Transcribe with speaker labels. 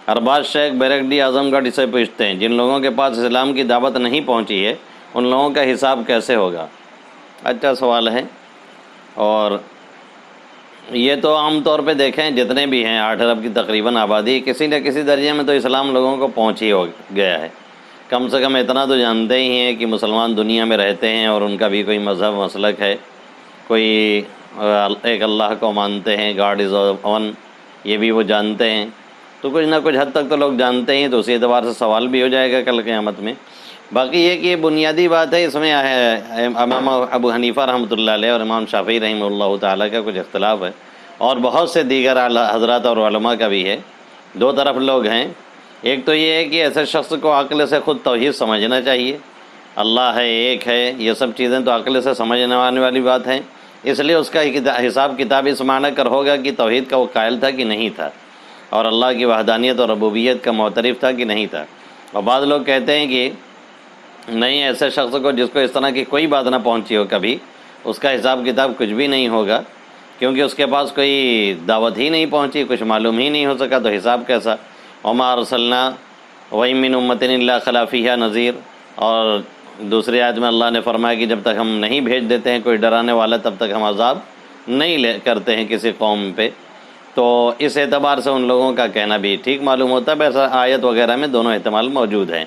Speaker 1: ارباز شیخ بیرکڈی اعظم گڑھ سے پوچھتے ہیں جن لوگوں کے پاس اسلام کی دعوت نہیں پہنچی ہے ان لوگوں کا حساب کیسے ہوگا؟ اچھا سوال ہے۔ اور یہ تو عام طور پہ دیکھیں جتنے بھی ہیں 8 ارب کی تقریباً آبادی، کسی نہ کسی درجے میں تو اسلام لوگوں کو پہنچ ہی ہو گیا ہے۔ کم سے کم اتنا تو جانتے ہی ہیں کہ مسلمان دنیا میں رہتے ہیں اور ان کا بھی کوئی مذہب مسلک ہے، کوئی ایک اللہ کو مانتے ہیں، گاڈ از ون، یہ بھی وہ جانتے ہیں، تو کچھ نہ کچھ حد تک تو لوگ جانتے ہیں، تو اسی اعتبار سے سوال بھی ہو جائے گا کل قیامت میں۔ باقی یہ کہ یہ بنیادی بات ہے، اس میں امام ابو حنیفہ رحمۃ اللہ علیہ اور امام شافعی رحمہ اللہ تعالیٰ کا کچھ اختلاف ہے، اور بہت سے دیگر حضرات اور علماء کا بھی ہے۔ دو طرف لوگ ہیں، ایک تو یہ ہے کہ ایسے شخص کو عقل سے خود توحید سمجھنا چاہیے، اللہ ہے، ایک ہے، یہ سب چیزیں تو عقل سے سمجھنے آنے والی بات ہیں، اس لیے اس کا حساب کتاب اس معنی کر ہوگا کہ توحید کا وہ قائل تھا کہ نہیں تھا، اور اللہ کی وحدانیت اور ربوبیت کا معترف تھا کہ نہیں تھا۔ اور بعض لوگ کہتے ہیں کہ نہیں، ایسے شخص کو جس کو اس طرح کی کوئی بات نہ پہنچی ہو کبھی، اس کا حساب کتاب کچھ بھی نہیں ہوگا، کیونکہ اس کے پاس کوئی دعوت ہی نہیں پہنچی، کچھ معلوم ہی نہیں ہو سکا، تو حساب کیسا؟ وما ارسلنا وَإِن مِّنْ أُمَّةٍ إِلَّا خَلَا فِيهَا نَذِيرٌ، اور دوسری آیت میں اللہ نے فرمایا کہ جب تک ہم نہیں بھیج دیتے ہیں کوئی ڈرانے والا تب تک ہم عذاب نہیں کرتے ہیں کسی قوم پہ۔ تو اس اعتبار سے ان لوگوں کا کہنا بھی ٹھیک معلوم ہوتا ہے، ویسا آیت وغیرہ میں دونوں احتمال موجود ہیں۔